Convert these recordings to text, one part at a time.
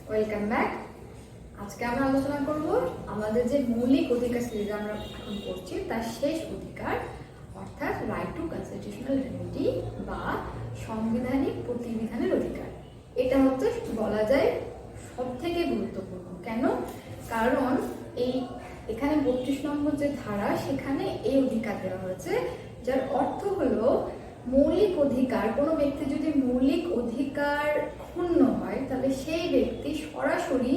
Welcome back. আজকে আমরা আলোচনা করব আমাদের যে মৌলিক অধিকার সিরিজ আমরা এখন করছি তার শেষ অধিকার, অর্থাৎ রাইট টু কনস্টিটিউশনাল রেমেডি বা সাংবিধানিক প্রতিবিধানের অধিকার। এটা হচ্ছে বলা যায় সব থেকে গুরুত্বপূর্ণ। কেন? কারণ এখানে 32 নম্বর যে ধারা, সেখানে এই অধিকার দেওয়া হয়েছে, যার অর্থ হলো মৌলিক অধিকার, কোনো ব্যক্তি যদি মৌলিক অধিকার ক্ষুণ্ণ হয় তাহলে সেই ব্যক্তি সরাসরি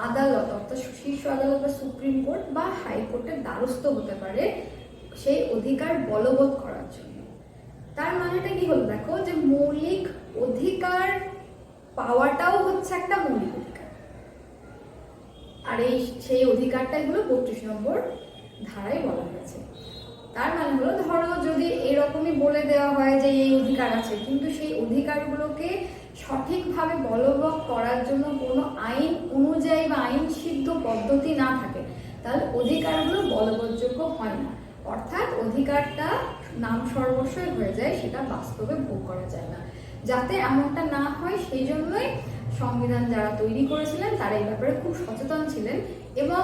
আদালত, অর্থাৎ শীর্ষ আদালত বা সুপ্রিম কোর্ট বা হাইকোর্টের দ্বারস্থ হতে পারে সেই অধিকার বলবৎ করার জন্য। তার মানেটা কি হলো? দেখো, যে মৌলিক অধিকার পাওয়াটাও হচ্ছে একটা মৌলিক অধিকার, আর সেই অধিকারটাই হলো 32 নম্বর ধারায় বলা হয়েছে। তার মানে হলো, ধরো যদি এরকমই বলে দেওয়া হয় যে এই অধিকার আছে, কিন্তু সেই অধিকারগুলোকে সঠিকভাবে বলবৎ করার জন্য কোনো আইন অনুযায়ী বা আইন সিদ্ধ পদ্ধতি না থাকে, তাহলে অধিকারগুলো বলবৎযোগ্য হয় না। অর্থাৎ অধিকারটা নাম সর্বস্বই হয়ে যায়, সেটা বাস্তবে ভোগ করা যায় না। যাতে এমনটা না হয় সেই জন্যই সংবিধান যারা তৈরি করেছিলেন তারা এই ব্যাপারে খুব সচেতন ছিলেন এবং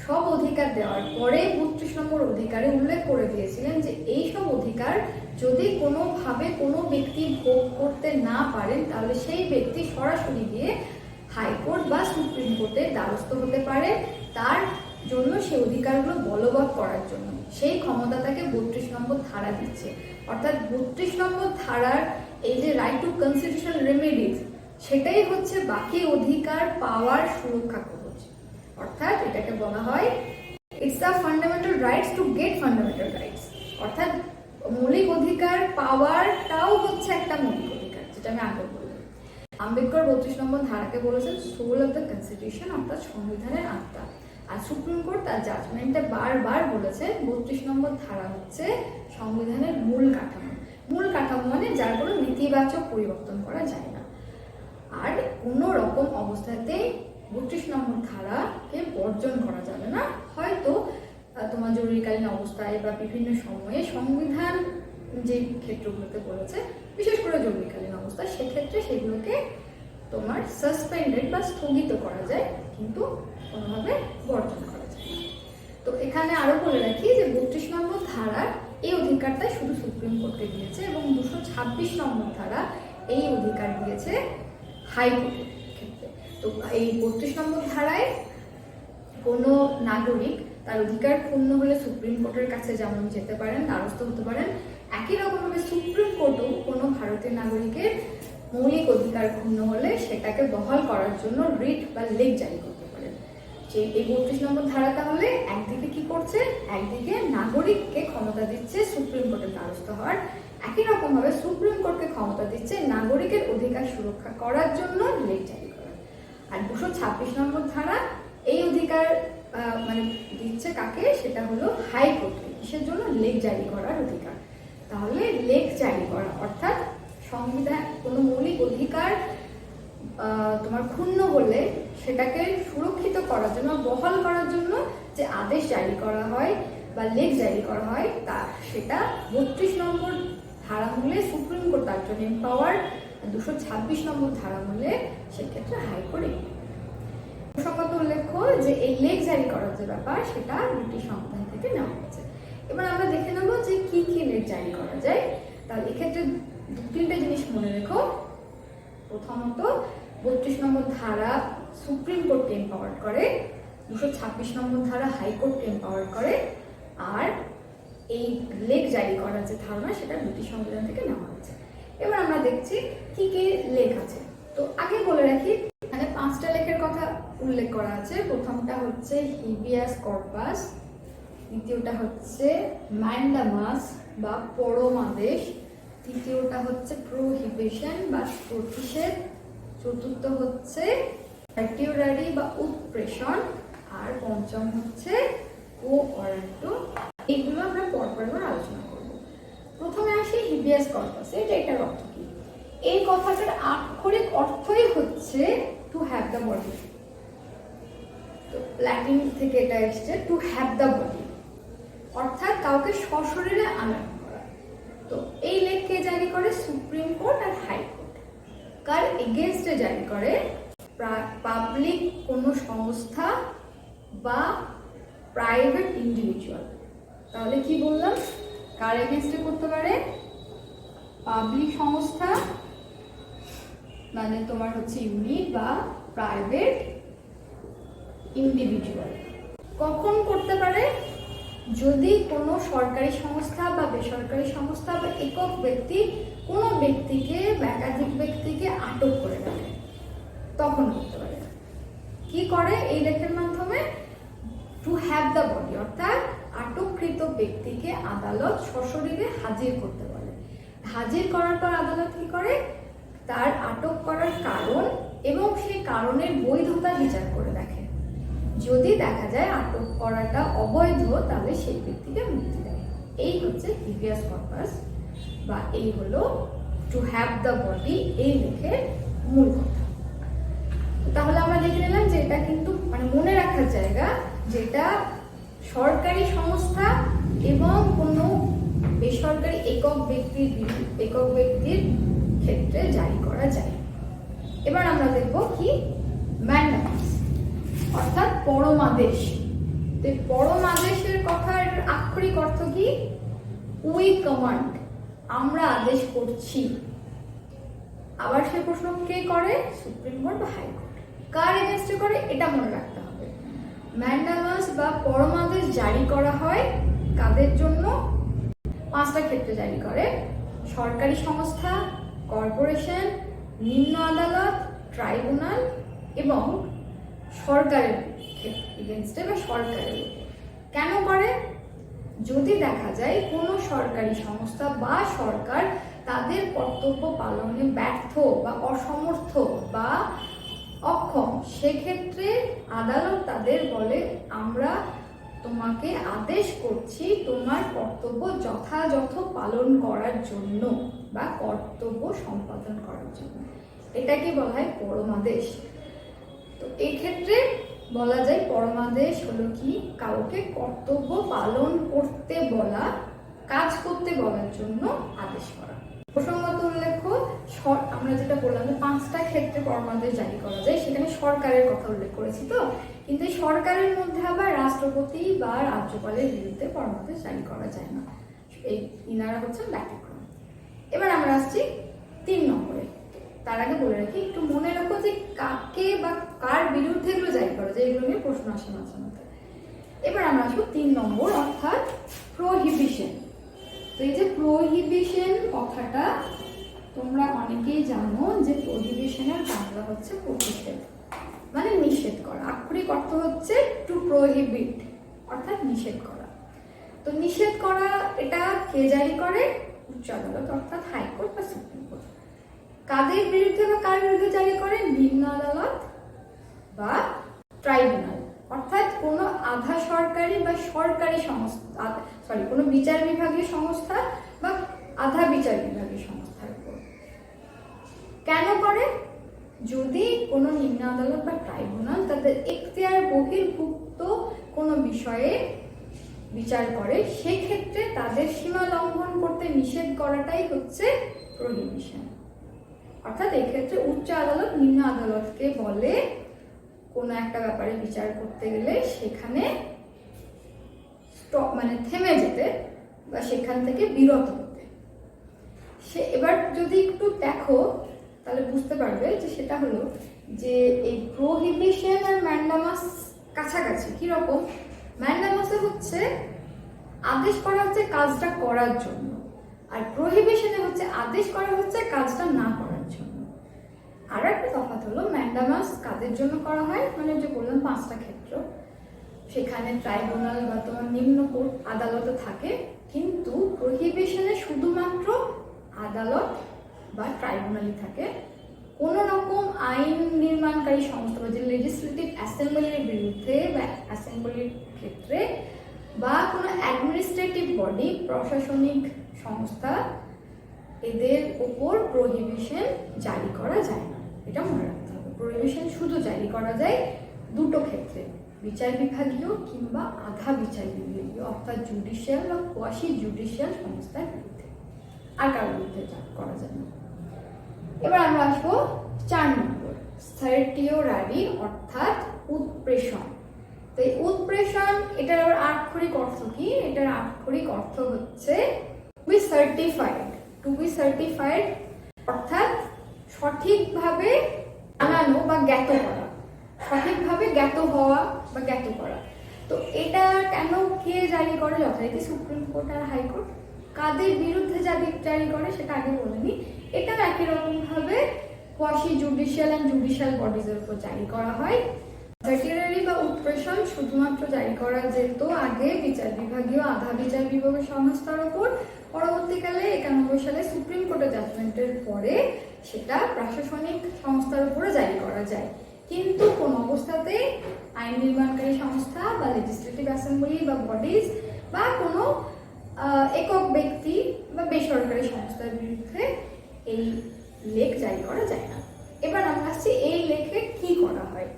সব অধিকার দেওয়ার পরে 32 নম্বর অধিকারে উল্লেখ করে দিয়েছিলেন যে এই সব অধিকার যদি কোনোভাবে কোনো ব্যক্তি ভোগ করতে না পারেন তাহলে সেই ব্যক্তি সরাসরি গিয়ে হাইকোর্ট বা সুপ্রিম কোর্টে দ্বারস্থ হতে পারে, তার জন্য সেই অধিকারগুলো বলবৎ করার জন্য। সেই ক্ষমতা তাকে 32 নম্বর ধারা দিচ্ছে। অর্থাৎ 32 নম্বর ধারার এই যে রাইট টু কনস্টিটিউশনাল রেমেডিজ, সেটাই হচ্ছে বাকি অধিকার পাওয়ার সুরক্ষা কবচ। অর্থাৎ এটাকে বলা হয় it's the fundamental rights to get fundamental rights. অর্থাৎ মৌলিক অধিকার পাওয়ারটাও হচ্ছে একটা মৌলিক অধিকার, যেটা আমি আগে বললাম। আম্বেদকর 32 নম্বর ধারাকে বলেছেন সোল অফ দ্য কনস্টিটিউশন, অর্থাৎ সংবিধানের আত্মা। আর সুপ্রিম কোর্ট তার জাজমেন্টে বারবার বলেছেন 32 নম্বর ধারা হচ্ছে সংবিধানের মূল কাঠামো। মূল কাঠামো মানে যার কোনো নেতিবাচক পরিবর্তন করা যায় না। আর কোনো রকম অবস্থাতে 32 নম্বর ধারাকে বর্জন করা যাবে না। হয়তো তোমার জরুরিকালীন অবস্থায় বা বিভিন্ন সময়ে সংবিধান যে ক্ষেত্রগুলোতে বলেছে, বিশেষ করে জরুরিকালীন অবস্থা, সেক্ষেত্রে সেগুলোকে তোমার সাসপেন্ডেড বা স্থগিত করা যায়, কিন্তু কোনোভাবে বর্জন করা যায় না। তো এখানে আরো বলে রাখি যে 32 নম্বর ধারা এই অধিকারটা শুধু সুপ্রিম কোর্টকে দিয়েছে এবং 226 নম্বর ধারা এই অধিকার দিয়েছে হাইকোর্টের ক্ষেত্রে। তো এই 32 নম্বর ধারায় কোনো নাগরিক তার অধিকার ক্ষুণ্ণ হলে সুপ্রিম কোর্টের কাছে যেমন যেতে পারেন, দ্বারস্থ হতে পারেন, একই রকমভাবে সুপ্রিম কোর্টও কোনো ভারতীয় নাগরিকের মৌলিক অধিকার ক্ষুণ্ণ হলে সেটাকে বহাল করার জন্য রিট বা লেখ জারি করতে পারেন। যে এই 32 নম্বর ধারা তাহলে একদিকে কি করছে? একদিকে নাগরিককে ক্ষমতা দিচ্ছে সুপ্রিম কোর্টের দ্বারস্থ হওয়ার, একই রকম ভাবে সুপ্রিম কোর্টকে ক্ষমতা দিচ্ছে নাগরিকের অধিকার সুরক্ষা করার জন্য লেখ জারি করার। আর 226 নম্বর ধারা এই অধিকার মানে দিচ্ছে কাকে? সেটা হলো হাইকোর্টকে। কিসের জন্য? লেখ জারি করার অধিকার। তাহলে লেখ জারি করা অর্থাৎ সংবিধান কোনো মৌলিক অধিকার তোমার ক্ষুণ্ণ হলে সেটাকে সুরক্ষিত করার জন্য, বহাল করার জন্য যে আদেশ জারি করা হয় বা লেখ জারি করা হয়, তা সেটা 32 নম্বর ধারা মূলে সুপ্রিম কোর্ট তার জন্য এম্পাওয়ার, 226 নম্বর ধারা মূলে সেক্ষেত্রে হাইকোর্ট। প্রসঙ্গত উল্লেখ্য যে এই লেখ জারি করার যে ব্যাপার, সেটা ব্রিটিশ সংবিধান থেকে নেওয়া হয়েছে। এবার আমরা দেখে নেবো যে কি কি লেখ জারি করা যায়। তাহলে এক্ষেত্রে 2-3টে জিনিস মনে রেখো। প্রথমত, 32 নম্বর ধারা সুপ্রিম কোর্টকে এম্পাওয়ার করে, 226 নম্বর ধারা হাইকোর্টকে এম্পাওয়ার করে, আর এই লেখ জারি করার যে ধারণা সেটা ব্রিটিশ সংবিধান থেকে নেওয়া হয়েছে। এবার আমরা দেখছি কি কি লেখ আছে। তো আগে বলে রাখি, এখানে 5টা লেখের কথা উল্লেখ করা আছে। প্রথমটা হচ্ছে হিবিয়াস কর্পাস, দ্বিতীয়টা হচ্ছে ম্যান্ডামাস বা পরমাদেশ, তৃতীয়টা হচ্ছে প্রোহিবিশন বা প্রতিষেধ, চতুর্থ হচ্ছে সার্টিউরারি বা উৎপ্রেষণ, আর পঞ্চম হচ্ছে কোঅরান্টো। এইগুলো আমরা পরপর আলোচনা করব। প্রথমে আসি হিবিয়াস কর্পাস। এটার অর্থ কি? এই কথাটার আক্ষরিক অর্থই হচ্ছে টু হ্যাভ দ্য বডি। তো ল্যাটিন থেকে এটা এসছে টু হ্যাভ দ্য বডি, অর্থাৎ কাউকে সশরীরে আনা করা। তো এই লেখ কে জারি করে? সুপ্রিম কোর্ট আর হাইকোর্ট। কার এগেইনস্টে জারি করে? পাবলিক কোনো সংস্থা বা প্রাইভেট ইন্ডিভিজুয়াল। তাহলে কি বললাম, কার এগেনস্টে করতে পারে? পাবলিক সংস্থা মানে তোমার হচ্ছে ইউনিট বা প্রাইভেট ইন্ডিভিজুয়াল। কখন করতে পারে? যদি কোনো সরকারি সংস্থা বা বেসরকারি সংস্থা বা একক ব্যক্তি কোনো ব্যক্তিকে বা একাধিক ব্যক্তিকে আটক করে রাখে, তখন করতে পারে। কি করে এই লেখের মাধ্যমে? টু হ্যাভ দ্য বডি, অর্থাৎ আটককৃত ব্যক্তিকে আদালত সশরীরে হাজির করতে বলে। হাজির করার পর আদালত কি করে? তার আটক করার কারণ এবং সেই কারণের বৈধতা বিচার করে দেখে। যদি দেখা যায় আটক করাটা অবৈধ, তাহলে সেই ব্যক্তিকে মুক্তি দেয়। এই হচ্ছে হিবিয়াস কর্পাস বা এই হলো টু হ্যাভ দ্য বডি, এই লেখের মূল কথা। তাহলে আমরা দেখে নিলাম যে এটা কিন্তু মানে মনে রাখার জায়গা, যেটা সরকারি সংস্থা এবং কোনো বেসরকারি একক ব্যক্তির ক্ষেত্রে জারি করা যায়। এবার আমরা দেখব কি ম্যান্ডামাস, অর্থাৎ পরমাদেশ। পরমাদেশের কথার আক্ষরিক অর্থ কি? উই কমান্ড, আমরা আদেশ করছি। আবার সে প্রশ্ন কে করে? সুপ্রিম কোর্ট বা হাইকোর্ট। কার এগেনস্টে করে? এটা মনে রাখতে হবে। ম্যান্ডামাস বা পরমাদেশ জারি করা হয় কাদের জন্য? 5টা ক্ষেত্রে জারি করে: সরকারি সংস্থা, কর্পোরেশন, নিম্ন আদালত, ট্রাইব্যুনাল এবং সরকারের এগেনস্টে বা সরকারের। কেন করে? যদি দেখা যায় কোনো সরকারি সংস্থা বা সরকার তাদের কর্তব্য পালনে ব্যর্থ বা অসমর্থ বা অক্ষম, সেক্ষেত্রে আদালত তাদের বলে আমরা তোমাকে আদেশ করছি তোমার কর্তব্য যথাযথ পালন করার জন্য বা কর্তব্য সম্পাদন করার জন্য। এটাকে বলা হয় পরমাদেশ। তো এই ক্ষেত্রে বলা যায় পরমাদেশ হলো কি? কাউকে কর্তব্য পালন করতে বলা, কাজ করতে বলার জন্য আদেশ করা। প্রসঙ্গত উল্লেখ্য, আমরা যেটা বললাম যে 5টা ক্ষেত্রে পরমাদেশ জারি করা যায়, সেখানে সরকারের কথা উল্লেখ করেছি। তো কিন্তু সরকারের মধ্যে আবার রাষ্ট্রপতি বা রাজ্যপালের বিরুদ্ধে পরমাদেশ জারি করা যায় না। এই ইনারা হচ্ছেন ব্যতিক্রম। এবার আমরা আসছি 3 নম্বরে। তার আগে বলে রাখি, একটু মনে রাখো যে কাকে বা কার বিরুদ্ধে এগুলো জারি করা যায়, এগুলো নিয়ে প্রশ্ন আসে মাঝে মাঝে। এবার আমরা আসবো 3 নম্বর, অর্থাৎ প্রহিবিশন। তো এই যে প্রহিবিশন কথাটা তোমরা অনেকেই জানো যে প্রহিবিশনের বাংলা হচ্ছে প্রতিষেধ, মানে নিষেধ করা। আক্ষরিক অর্থ হচ্ছে টু প্রহিবিট, অর্থাৎ নিষেধ করা। তো নিষেধ করা এটা কে জারি করে? উচ্চ আদালত, অর্থাৎ হাইকোর্ট বা সুপ্রিম কোর্ট। কাদের বিরুদ্ধে বা কার বিরুদ্ধে জারি করে? নিম্ন আদালত বা ট্রাইব্যুনাল, অর্থাৎ কোনো আধা সরকারি বা সরকারি সংস্থা, কোনো বিচার বিভাগীয় সংস্থা বা আধা বিচার বিভাগীয় সংস্থার উপর। কেন করে? যদি কোনো নিম্ন আদালত বা ট্রাইব্যুনাল তাদের এখতিয়ার বহির্ভুক্ত কোনো বিষয়ে বিচার করে, সেক্ষেত্রে তাদের সীমা লঙ্ঘন করতে নিষেধ করাটাই হচ্ছে প্রহিবিশন। অর্থাৎ এক্ষেত্রে উচ্চ আদালত নিম্ন আদালতকে বলে কোনো একটা ব্যাপারে বিচার করতে গেলে সেখানে মানে থেমে যেতে বা সেখান থেকে বিরত হতে। এবার যদি একটু দেখো তাহলে বুঝতে পারবে যে সেটা হলো যে এই প্রহিবিশন আর ম্যান্ডামাস কাছাকাছি। কিরকম? ম্যান্ডামাসে হচ্ছে আদেশ করা হচ্ছে কাজটা করার জন্য, আর প্রহিবিশনে হচ্ছে আদেশ করা হচ্ছে কাজটা না করার জন্য। আর একটা তফাৎ হলো, ম্যান্ডামাস কাদের জন্য করা হয়, মানে যে বললাম 5টা ক্ষেত্র, সেখানে ট্রাইব্যুনাল বা তোমার নিম্ন কোর্ট আদালতে থাকে, কিন্তু প্রহিবিশনে শুধুমাত্র আদালত বা ট্রাইব্যুনালই থাকে। কোনো রকম আইন নির্মাণকারী সংস্থা বা যে লেজিসলেটিভ অ্যাসেম্বলির বিরুদ্ধে বা অ্যাসেম্বলির ক্ষেত্রে বা কোনো অ্যাডমিনিস্ট্রেটিভ বডি, প্রশাসনিক সংস্থা, এদের উপর প্রহিবিশন জারি করা যায় না। এটা মনে রাখতে হবে। প্রহিবিশন শুধু জারি করা যায় 2টো ক্ষেত্রে, বিচার বিভাগীয় কিংবা আধা বিচার বিভাগীয়, অর্থাৎ জুডিশিয়াল বা কোয়াসি জুডিশিয়াল সংস্থার বিরুদ্ধে, আর কারোর বিরুদ্ধে করা যায় না। এবার আমরা আসবো 4 নম্বর, সার্টিওরারি অর্থাৎ উৎপ্রেষণ। তো এই উৎপ্রেষণ, এটার আবার আক্ষরিক অর্থ কি? এটার আক্ষরিক অর্থ হচ্ছে be certified, to be certified অর্থাৎ সঠিকভাবে জানানো বা জ্ঞাত করা, সঠিকভাবে জ্ঞাত হওয়া বা জ্ঞাত করা। তো এটা কেন কে জারি করে? যথারীতি সুপ্রিম কোর্ট আর হাইকোর্ট। কাদের বিরুদ্ধে জারি করে সেটা আগে বলিনি। এটা একই রকম ভাবে কোয়াসি জুডিশিয়াল অ্যান্ড জুডিশিয়াল বডিজের উপর জারি করা হয়। সার্টিওরারি বা উৎপ্রেষণ শুধুমাত্র জারি করা যেত আগে বিচার বিভাগীয় আধা বিচার বিভাগীয় সংস্থার উপর। পরবর্তীকালে 91 সালে সুপ্রিম কোর্টের জাজমেন্টের পরে সেটা প্রশাসনিক সংস্থার উপরে জারি করা যায়। কিন্তু কোন অবস্থাতে আইন নির্মাণকারী সংস্থা বা লেজিসলেটিভ অ্যাসেম্বলি বা বডিজ বা কোনো একক ব্যক্তি বা বেসরকারি সংস্থার বিরুদ্ধে এই লেখ জারি করা যায় না। এবার আমরা আসছি এই লেখে কি করা হয়।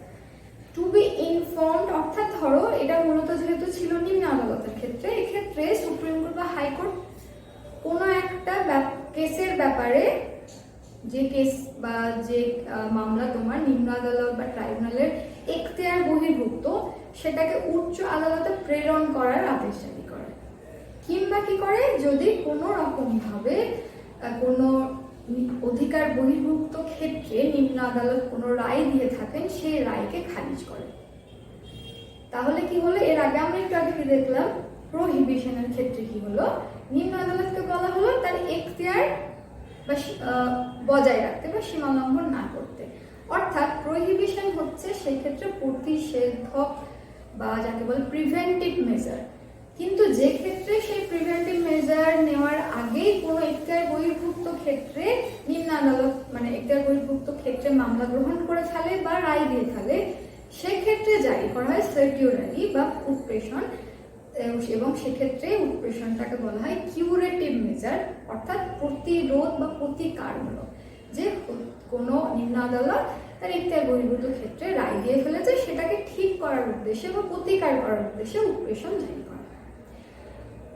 টু বি ইনফর্মড অর্থাৎ ধরো এটা মূলত যেহেতু ছিল নিম্ন আদালতের ক্ষেত্রে, এক্ষেত্রে সুপ্রিম কোর্ট বা হাইকোর্ট কোনো একটা কেসের ব্যাপারে, যে কেস বা যে মামলা তোমার নিম্ন আদালত বা ট্রাইব্যুনালের এখতিয়ার বহির্ভূত, সেটাকে উচ্চ আদালতে প্রেরণ করার আদেশ জারি করে। কিংবা কি করে, যদি কোনো রকম ভাবে কোনো অধিকার বহির্ভুক্ত ক্ষেত্রে নিম্ন আদালত কোনো রায় দিয়ে থাকেন, সেই রায়কে খারিজ করে। তাহলে কি হলো? এর আগে আমরা একটু আগে কি দেখলাম? প্রোহিবিশনের ক্ষেত্রে কি হলো? নিম্ন আদালতকে বলা হলো তার এখতিয়ার বা বজায় রাখতে বা সীমা লঙ্ঘন না করতে। অর্থাৎ প্রোহিবিশন হচ্ছে সেক্ষেত্রে প্রতিষেধক বা যাকে বলে প্রিভেন্টিভ মেজার। কিন্তু যে ক্ষেত্রে সেই প্রিভেন্টিভ মেজার নেওয়ার আগেই কোনো এখতিয়ার বহির্ভুক্ত ক্ষেত্রে নিম্ন আদালত মানে এখতিয়ার বহির্ভুক্ত ক্ষেত্রে মামলা গ্রহণ করে ফেলে বা রায় দিয়ে ফেলে, সেক্ষেত্রে জারি করা হয় সার্টিওরারি বা উৎপ্রেষণ। এবং সেক্ষেত্রে উৎপ্রেষণটাকে বলা হয় কিউরেটিভ মেজার অর্থাৎ প্রতিরোধ বা প্রতিকারমূলক। যে কোনো নিম্ন আদালত তার এখতিয়ার বহির্ভূত ক্ষেত্রে রায় দিয়ে ফেলেছে, সেটাকে ঠিক করার উদ্দেশ্যে বা প্রতিকার করার উদ্দেশ্যে উৎপ্রেষণ জারি করা।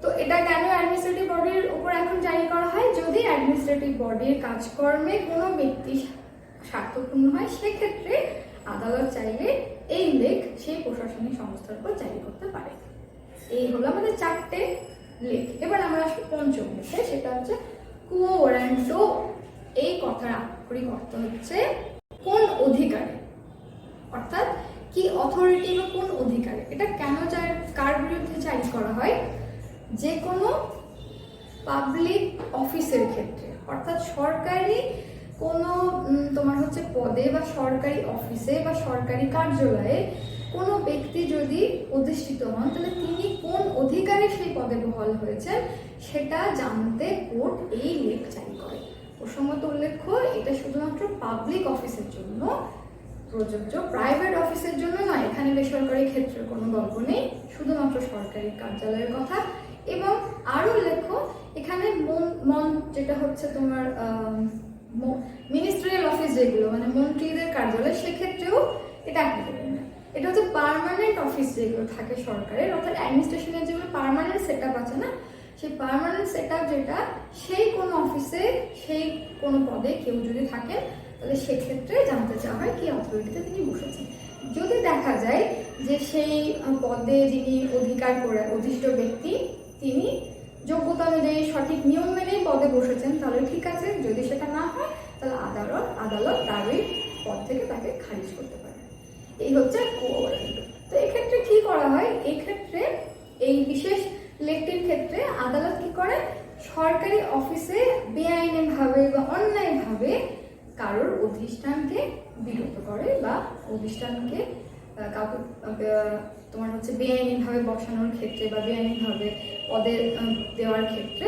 তো এটা কেন অ্যাডমিনিস্ট্রেটিভ বডির উপর এখন জারি করা হয়? যদি অ্যাডমিনিস্ট্রেটিভ বডির কাজকর্মে কোনো ব্যক্তি স্বার্থপূর্ণ হয়, সেক্ষেত্রে আদালত চাইলে এই লেখ সেই প্রশাসনিক সংস্থার উপর জারি করতে পারে। এই হলো আমাদের 4টে লেখ। এবার আমরা আসবো পঞ্চম লেখে, সেটা হচ্ছে কুও ওয়ারেন্টো। এই কথার আক্ষরিক অর্থ হচ্ছে কোন অধিকারে, অর্থাৎ কি অথরিটি বা কোন অধিকারে। এটা কেন কার বিরুদ্ধে জারি করা হয়? যে কোনো পাবলিক অফিসের ক্ষেত্রে, অর্থাৎ সরকারি কোনো তোমার হচ্ছে পদে বা সরকারি অফিসে বা সরকারি কার্যালয়ে কোনো ব্যক্তি যদি অধিষ্ঠিত হন, তাহলে তিনি কোন অধিকারে সেই পদে বহাল হয়েছেন সেটা জানতে কোর্ট এই লেখ জারি করে। প্রসঙ্গত উল্লেখ্য, এটা শুধুমাত্র পাবলিক অফিসের জন্য প্রযোজ্য, প্রাইভেট অফিসের জন্য নয়। এখানে বেসরকারি ক্ষেত্রের কোনো গল্প নেই, শুধুমাত্র সরকারি কার্যালয়ের কথা। এবং আরো উল্লেখ্য, এখানে যেটা হচ্ছে তোমার মিনিস্ট্রিয়াল অফিস, যেগুলো মানে মন্ত্রীদের কার্যালয়, সেক্ষেত্রেও এটা অ্যাপ্লিকেবল না। এটা হচ্ছে পার্মানেন্ট অফিস যেগুলো থাকে সরকারের, অর্থাৎ অ্যাডমিনিস্ট্রেশনের যেগুলো পার্মানেন্ট সেট আপ আছে না, সেই পার্মানেন্ট সেট আপ যেটা, সেই কোনো অফিসে সেই কোনো পদে কেউ যদি থাকেন, তাহলে সেক্ষেত্রে জানতে চাওয়া হয় কি অথরিটিতে তিনি বসেছেন। যদি দেখা যায় যে সেই পদে যিনি অধিকার করে অধিষ্ঠ ব্যক্তি, তিনি যোগ্যতা অনুযায়ী সঠিক নিয়ম মেনেই পদে বসেছেন, তাহলে ঠিক আছে। যদি সেটা না হয়, তাহলে আদালত তার ওই পদ থেকে তাকে খারিজ করতে পারে। এই হচ্ছে কুও ওয়ারেন্টো। তো এক্ষেত্রে কি করা হয়? এক্ষেত্রে এই বিশেষ লেখটির ক্ষেত্রে আদালত কি করে? সরকারি অফিসে বেআইনিভাবে বা অন্যায়ভাবে কারোর অধিষ্ঠানকে বিরত করে বা অধিষ্ঠানকে কাউকে তোমার হচ্ছে বেআইনিভাবে বসানোর ক্ষেত্রে বা বেআইনিভাবে পদে দেওয়ার ক্ষেত্রে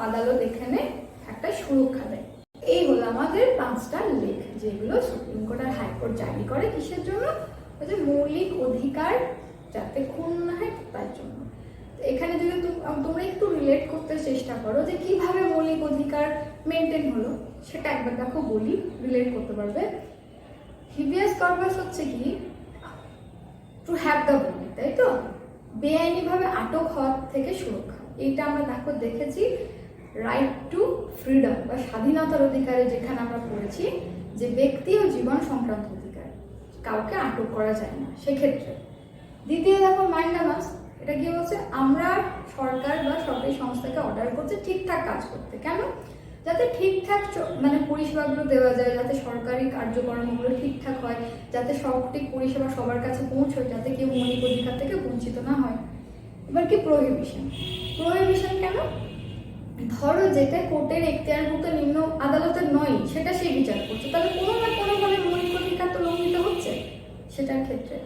আদালত এখানে একটা সুরক্ষা দেয়। এই হলো আমাদের 5টা লেখ, যেগুলো সুপ্রিম কোর্ট আর হাইকোর্ট জারি করে। কিসের জন্য? যে মৌলিক অধিকার যাতে ক্ষুণ্ণ না হয় তার জন্য। এখানে যদি তোমরা একটু রিলেট করতে চেষ্টা করো যে কিভাবে মৌলিক অধিকার মেনটেন হলো, সেটা একবার দেখো, বলি, রিলেট করতে পারবে। হিবিয়াস কর্পাস হচ্ছে কি টু হ্যাভ দ্য বডি, তাই তো? বেআইনিভাবে আটক হওয়ার থেকে সুরক্ষা। এইটা আমরা দেখেছি রাইট টু ফ্রিডম বা স্বাধীনতার অধিকারে যেখানে আমরা পড়েছি, যে ব্যক্তি ও জীবন সংক্রান্ত অধিকার, কাউকে আটক করা যায় না সেক্ষেত্রে। দ্বিতীয় দেখো মাইন্ডামাস, এটা কি বলছে, আমরা সরকার বা সরকারি সংস্থাকে অর্ডার করছে ঠিকঠাক কাজ করতে। কেন? যাতে ঠিকঠাক মানে পরিষেবাগুলো দেওয়া যায়, যাতে সরকারি কার্যক্রমগুলো ঠিকঠাক হয়, যাতে সঠিক পরিষেবা সবার কাছে পৌঁছয়, যাতে কেউ মৌলিক অধিকার থেকে বঞ্চিত না হয়। এবার কি প্রহিবিশন, প্রহিবিশন কেন? ধরো যেটা কোর্টের এখতিয়ারভুক্ত নিম্ন আদালতের নয় সেটা সে বিচার করছে, তাহলে কোনো না কোনোভাবে মৌলিক অধিকার তো লঙ্ঘিত হচ্ছে সেটার ক্ষেত্রে।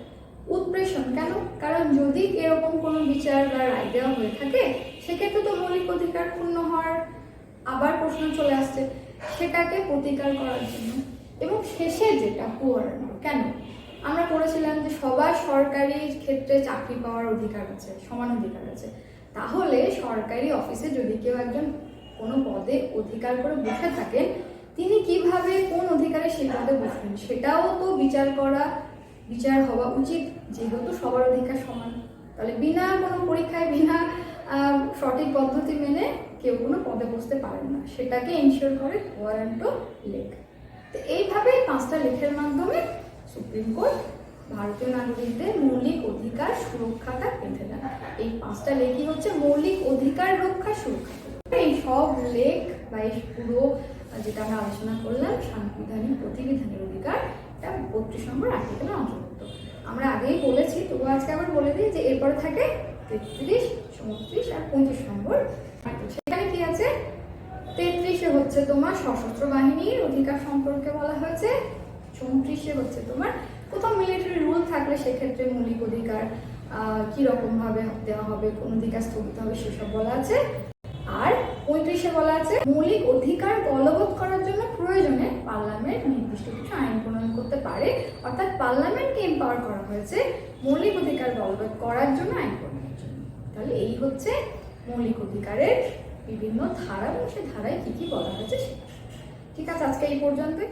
উৎপ্রেষণ কেন? কারণ যদি এরকম কোনো বিচার বা রায় দেওয়া হয়ে থাকে সেক্ষেত্রে তো মৌলিক অধিকার পূর্ণ হওয়ার আবার প্রশ্ন চলে আসছে, সেটাকে প্রতিকার করার জন্য। এবং শেষে যেটা পুয়ারানো, কেন? আমরা পড়েছিলাম যে সবার সরকারি ক্ষেত্রে চাকরি পাওয়ার অধিকার আছে, সমান অধিকার আছে। তাহলে সরকারি অফিসে যদি কেউ একজন কোনো পদে অধিকার করে বসে থাকেন, তিনি কিভাবে কোন অধিকারে সেই পদে বসবেন সেটাও তো বিচার হওয়া উচিত, যেহেতু সবার অধিকার সমান। তাহলে বিনা কোনো পরীক্ষায়, বিনা সঠিক পদ্ধতি মেনে কেউ কোনো পদে বসতে পারেন না, সেটাকে এনশিওর করে ওয়ারেন্ট অফ লেখ। তো এইভাবে 5টা লেখের মাধ্যমে সুপ্রিম কোর্ট ভারতীয় নাগরিকদের মৌলিক অধিকার সুরক্ষাটা বেঁধে দেন। এই 5টা লেখই হচ্ছে মৌলিক অধিকার রক্ষা সুরক্ষা। এই সব লেখ বা এই পুরো যেটা আমরা আলোচনা করলাম সাংবিধানিক প্রতিবিধানের অধিকার, এটা 32 নম্বর আর্টিকেলের অন্তর্ভুক্ত। আমরা আগেই বলেছি, তবু আজকে আবার বলে দিই যে এরপরে থাকে 33, 34 আর 35 নম্বর। সেখানে কি আছে? 33-এ হচ্ছে তোমার সশস্ত্র বাহিনীর অধিকার সম্পর্কে বলা হয়েছে, 34-এ হচ্ছে তোমার কোথাও মিলিটারি রুল থাকলে সেক্ষেত্রে মৌলিক অধিকার কি রকম ভাবে দেওয়া হবে, কোন অধিকার স্থগিত হবে সেসব বলা আছে। আর 35-এ বলা আছে মৌলিক অধিকার বলবৎ করার জন্য প্রয়োজনে পার্লামেন্ট নির্দিষ্ট কিছু আইন প্রণয়ন করতে পারে, অর্থাৎ পার্লামেন্টকে এম্পাওয়ার করা হয়েছে মৌলিক অধিকার বলবৎ করার জন্য আইন প্রণয়নের জন্য। তাহলে এই হচ্ছে মৌলিক অধিকারের বিভিন্ন ধারা এবং সে ধারায় কি কি বলা হয়েছে। ঠিক আছে, আজকে এই পর্যন্তই।